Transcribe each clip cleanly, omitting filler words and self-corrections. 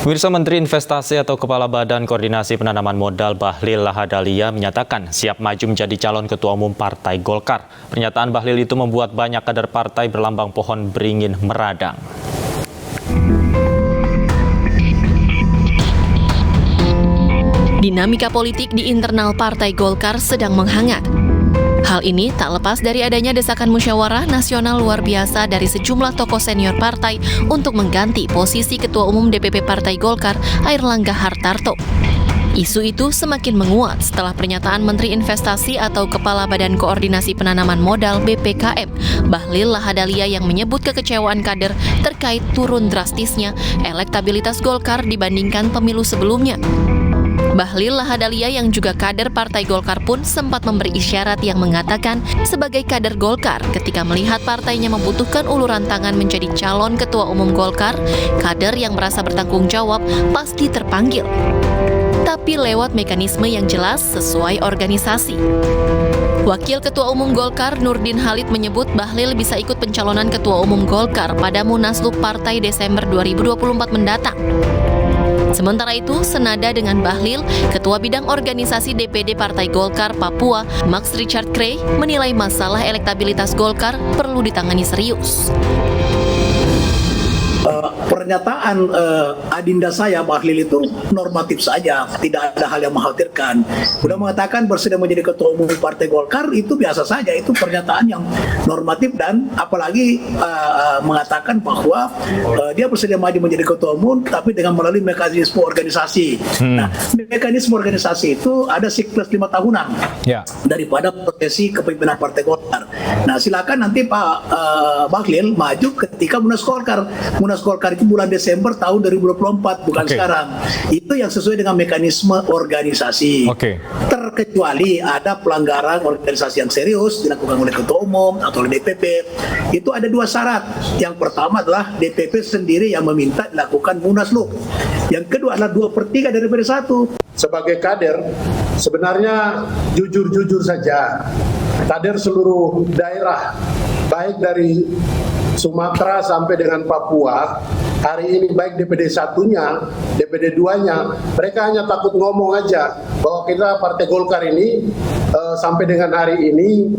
Pemirsa, Menteri Investasi atau Kepala Badan Koordinasi Penanaman Modal Bahlil Lahadalia menyatakan siap maju menjadi calon Ketua Umum Partai Golkar. Pernyataan Bahlil itu membuat banyak kader partai berlambang pohon beringin meradang. Dinamika politik di internal Partai Golkar sedang menghangat. Hal ini tak lepas dari adanya desakan musyawarah nasional luar biasa dari sejumlah tokoh senior partai untuk mengganti posisi Ketua Umum DPP Partai Golkar, Airlangga Hartarto. Isu itu semakin menguat setelah pernyataan Menteri Investasi atau Kepala Badan Koordinasi Penanaman Modal BPKM, Bahlil Lahadalia, yang menyebut kekecewaan kader terkait turun drastisnya elektabilitas Golkar dibandingkan pemilu sebelumnya. Bahlil Lahadalia yang juga kader Partai Golkar pun sempat memberi isyarat yang mengatakan sebagai kader Golkar ketika melihat partainya membutuhkan uluran tangan menjadi calon Ketua Umum Golkar, kader yang merasa bertanggung jawab pasti terpanggil. Tapi lewat mekanisme yang jelas sesuai organisasi. Wakil Ketua Umum Golkar Nurdin Halid menyebut Bahlil bisa ikut pencalonan Ketua Umum Golkar pada Munaslup Partai Desember 2024 mendatang. Sementara itu, senada dengan Bahlil, Ketua Bidang Organisasi DPD Partai Golkar Papua, Max Richard Krey, menilai masalah elektabilitas Golkar perlu ditangani serius. Pernyataan adinda saya Bahlil itu normatif saja, tidak ada hal yang mengkhawatirkan. Sudah mengatakan bersedia menjadi Ketua Umum Partai Golkar, itu biasa saja, itu pernyataan yang normatif, dan apalagi mengatakan bahwa dia bersedia maju menjadi Ketua Umum tapi dengan melalui mekanisme organisasi. Nah, mekanisme organisasi itu ada siklus 5 tahunan daripada prosesi kepemimpinan Partai Golkar. Nah, silakan nanti Pak Bahlil maju ketika Munas Golkar. Munas Golkar itu bulan Desember tahun 2024, bukan sekarang. Itu yang sesuai dengan mekanisme organisasi. Terkecuali ada pelanggaran organisasi yang serius dilakukan oleh Ketua Umum atau oleh DPP. Itu ada 2 syarat. Yang pertama adalah DPP sendiri yang meminta dilakukan munaslup. Yang kedua adalah 2/3 daripada 1. Sebagai kader, sebenarnya jujur-jujur saja, kader seluruh daerah, baik dari Sumatera sampai dengan Papua, hari ini baik DPD 1-nya, DPD 2-nya, mereka hanya takut ngomong aja bahwa kita Partai Golkar ini sampai dengan hari ini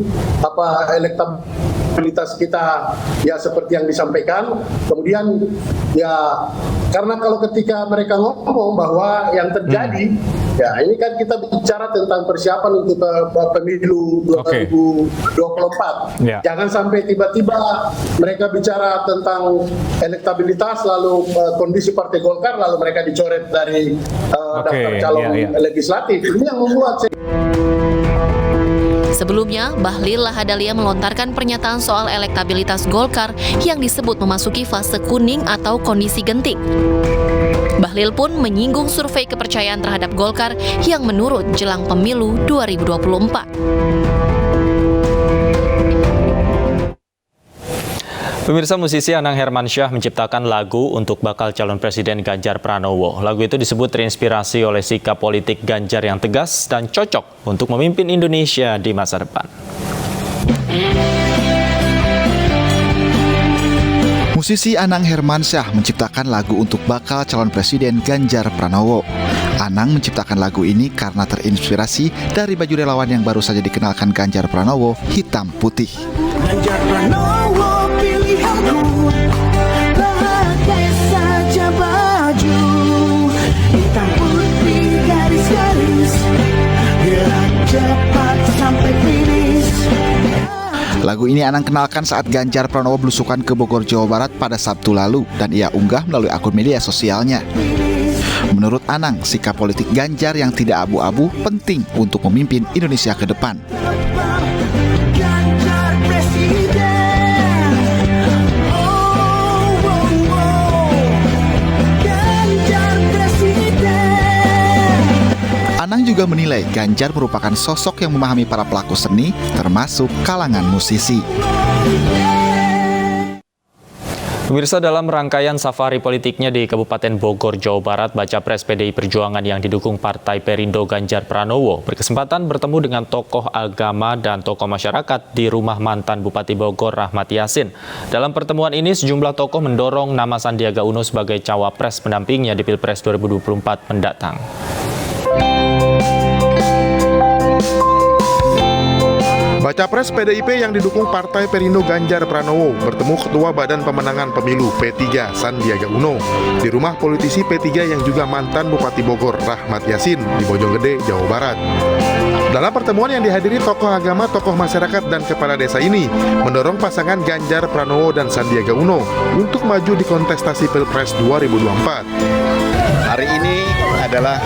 elektabilitas kita ya seperti yang disampaikan. Kemudian ya karena kalau ketika mereka ngomong bahwa yang terjadi ya ini kan kita bicara tentang persiapan untuk pemilu 2024. Jangan sampai tiba-tiba mereka bicara tentang elektabilitas lalu kondisi Partai Golkar lalu mereka dicoret dari daftar calon legislatif. Ini yang membuat Sebelumnya, Bahlil Lahadalia melontarkan pernyataan soal elektabilitas Golkar yang disebut memasuki fase kuning atau kondisi genting. Bahlil pun menyinggung survei kepercayaan terhadap Golkar yang menurun jelang pemilu 2024. Pemirsa, musisi Anang Hermansyah menciptakan lagu untuk bakal calon Presiden Ganjar Pranowo. Lagu itu disebut terinspirasi oleh sikap politik Ganjar yang tegas dan cocok untuk memimpin Indonesia di masa depan. Musisi Anang Hermansyah menciptakan lagu untuk bakal calon Presiden Ganjar Pranowo. Anang menciptakan lagu ini karena terinspirasi dari baju relawan yang baru saja dikenalkan Ganjar Pranowo, hitam putih. Ganjar Pranowo pilihanku, pakai saja baju hitam putih garis-garis, gerak cepat sampai finish. Lagu ini Anang kenalkan saat Ganjar Pranowo belusukan ke Bogor, Jawa Barat pada Sabtu lalu dan ia unggah melalui akun media sosialnya. Menurut Anang, sikap politik Ganjar yang tidak abu-abu penting untuk memimpin Indonesia ke depan. Anang juga menilai Ganjar merupakan sosok yang memahami para pelaku seni, termasuk kalangan musisi. Pemirsa, dalam rangkaian safari politiknya di Kabupaten Bogor, Jawa Barat, baca pres PDI Perjuangan yang didukung Partai Perindo Ganjar Pranowo berkesempatan bertemu dengan tokoh agama dan tokoh masyarakat di rumah mantan Bupati Bogor, Rahmat Yassin. Dalam pertemuan ini, sejumlah tokoh mendorong nama Sandiaga Uno sebagai cawapres pendampingnya di Pilpres 2024 mendatang. Baca pres PDIP yang didukung Partai Perindo Ganjar Pranowo bertemu Ketua Badan Pemenangan Pemilu P3 Sandiaga Uno di rumah politisi P3 yang juga mantan Bupati Bogor Rahmat Yassin di Bojonggede, Jawa Barat. Dalam pertemuan yang dihadiri tokoh agama, tokoh masyarakat, dan kepala desa ini mendorong pasangan Ganjar Pranowo dan Sandiaga Uno untuk maju di kontestasi Pilpres 2024. Hari ini adalah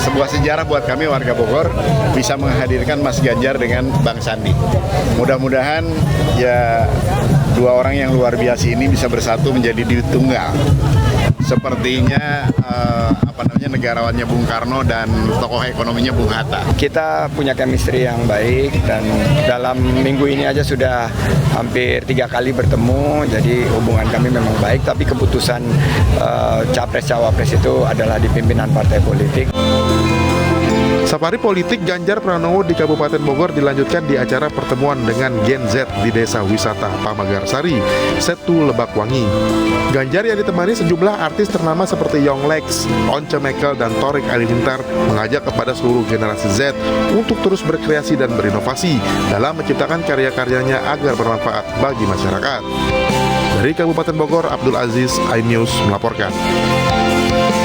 sebuah sejarah buat kami warga Bogor bisa menghadirkan Mas Ganjar dengan Bang Sandi. Mudah-mudahan ya dua orang yang luar biasa ini bisa bersatu menjadi duit tunggal. Sepertinya negarawannya Bung Karno dan tokoh ekonominya Bung Hatta. Kita punya chemistry yang baik dan dalam minggu ini aja sudah hampir 3 kali bertemu, jadi hubungan kami memang baik, tapi keputusan capres-cawapres itu adalah di pimpinan partai politik. Safari politik Ganjar Pranowo di Kabupaten Bogor dilanjutkan di acara pertemuan dengan Gen Z di Desa Wisata Pamagarsari, Setu Lebakwangi. Ganjar yang ditemani sejumlah artis ternama seperti Yonglex, Once Mekel, dan Torik Halilintar mengajak kepada seluruh generasi Z untuk terus berkreasi dan berinovasi dalam menciptakan karya-karyanya agar bermanfaat bagi masyarakat. Dari Kabupaten Bogor, Abdul Aziz, iNews melaporkan.